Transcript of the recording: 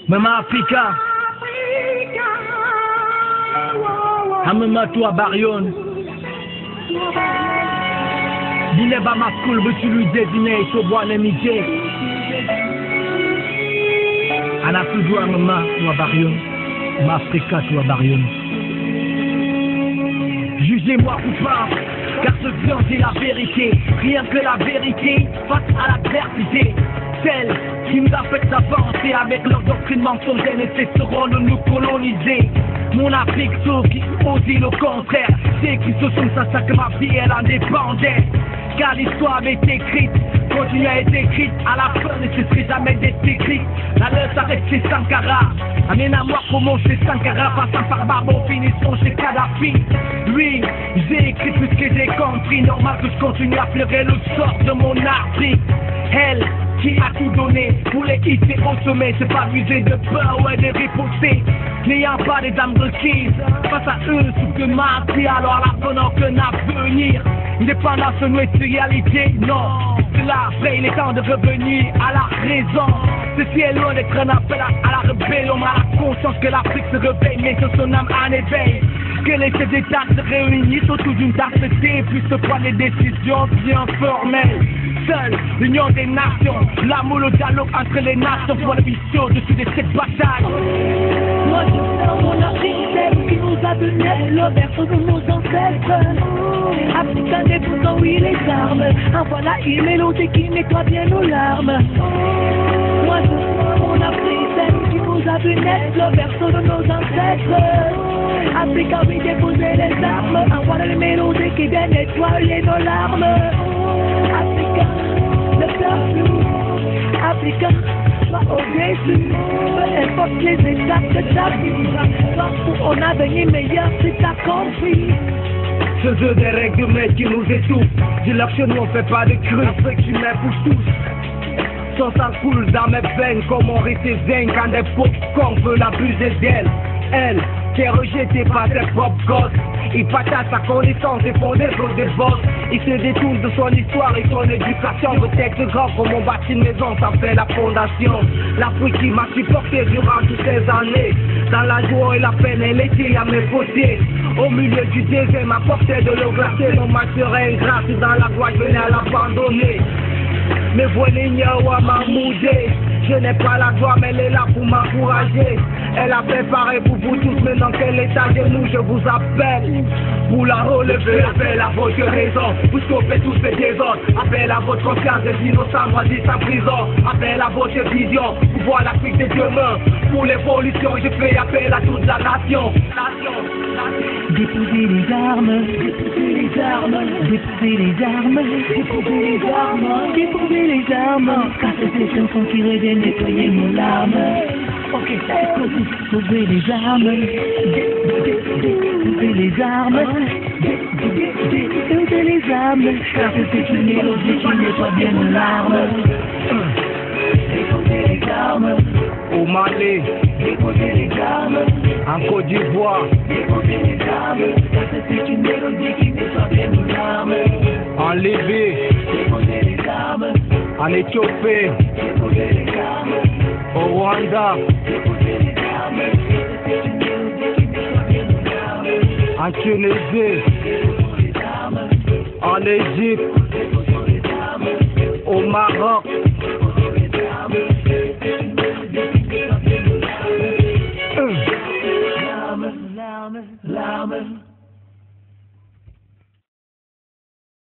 Maman Africa. Maman toi Barion. Dîner ba ma school, but tu lui dîner, il faut boire les midis. On a toujours un maman toi Barion. Maman Africa toi Barion. Jugez-moi coupable, car ce viande c'est la vérité. Rien que la vérité face à l'adversité. Celle qui nous a fait avancer avec leur doctrine mensongère essaieront de nous coloniser. Mon Afrique sauve qui ose le contraire. C'est qui se sont ça que ma vie elle en dépendait. Car l'histoire avait été écrite, continue à être écrite. À la fin ne cesserait jamais d'être écrite. La leur s'arrête chez Sankara. Amène à moi comment chez Sankara. Passant par Barbo, finissons chez Kadhafi. Oui, j'ai écrit tout ce que j'ai compris. Normal que je continue à pleurer le sort de mon Afrique. Elle qui a tout donné pour les hisser au sommet, c'est pas abuser de peur ou de riposter. N'ayant pas des âmes requises, face à eux, ce que m'a appris, alors la bonne aucun avenir. Indépendance de notre réalité, non. Cela, après, il est temps de revenir à la raison. Ceci est loin d'être un appel à la rébellion, à la conscience que l'Afrique se réveille, mais sur son âme en éveil. Que les chefs d'État se réunissent autour d'une tasse de thé, puissent prendre des décisions bien formelles. Seule l'union des nations, l'amour, le dialogue entre les nations pour la mission dessus de cette bataille. Moi je sers mon Afrique, celle qui nous a donné le berceau de nos ancêtres. Africain des pourtant oui les armes, en voilà une mélodie qui nettoie bien nos larmes. Moi je sers mon Afrique, celle qui nous a donné le berceau de nos ancêtres. Africain oui déposer les armes, en voilà une mélodie qui vient nettoyer nos larmes. Africain, ne pleure plus. Africain, sois au-dessus. Peu importe les étapes de ta vie. Partout on a venu meilleur si t'as compris. Ce jeu des règles qui nous étouffent. Dis-leur que nous on fait pas de crues. L'Afrique humain pousse tous. Son sang coule dans mes veines comme on reste zen. Quand des pauvres cons veulent abuser d'elle. Elle, qui est rejetée par ses propres gosses. Il partage sa connaissance et font des autres des bosses. Il se détourne de son histoire et son éducation. Peut-être grand comme on bâtit une maison, ça fait la fondation. L'Afrique qui m'a supporté durant toutes ces années. Dans la joie et la peine, elle était à mes côtés. Au milieu du désert, m'apportait de l'eau glacée. Non, ma serait ingrat, dans la voie, je venais à l'abandonner. Mais voilà, Nyawa m'a moudé. Je n'ai pas la gloire, mais elle est là pour m'encourager. Elle a préparé pour vous tous, maintenant qu'elle est à genoux, je vous appelle. Pour la relever, appelle à votre raison. Vous stoppez tous ces désordres. Appelle à votre conscience des innocents, moisis en prison. Appelle à votre vision, pour voir l'Afrique de demain. Pour l'évolution, je fais appel à toute la nation. Déposez les armes, déposez les armes, déposez les armes, déposez les armes, déposez les armes. Car c'est ces chansons qui reviennent nettoyer nos larmes. Ok, déposez les armes, déposez les armes, déposez les armes. Car c'est une mélodie qui nettoie bien nos larmes. Déposez les armes. Au Mali, déposez les armes. En Côte d'Ivoire, déposez les armes. Car c'est une mélodie qui nettoie bien nos larmes. en Libye, déposez les armes. en Éthiopie, déposez les armes. au Rwanda, déposez les armes. C'est une mélodie qui nettoie bien nos larmes. en Tunisie, déposez les armes. en Égypte, déposez les armes. au Maroc, déposez les armes. C'est une mélodie qui nettoie bien nos larmes. Larmes, larmes, larmes.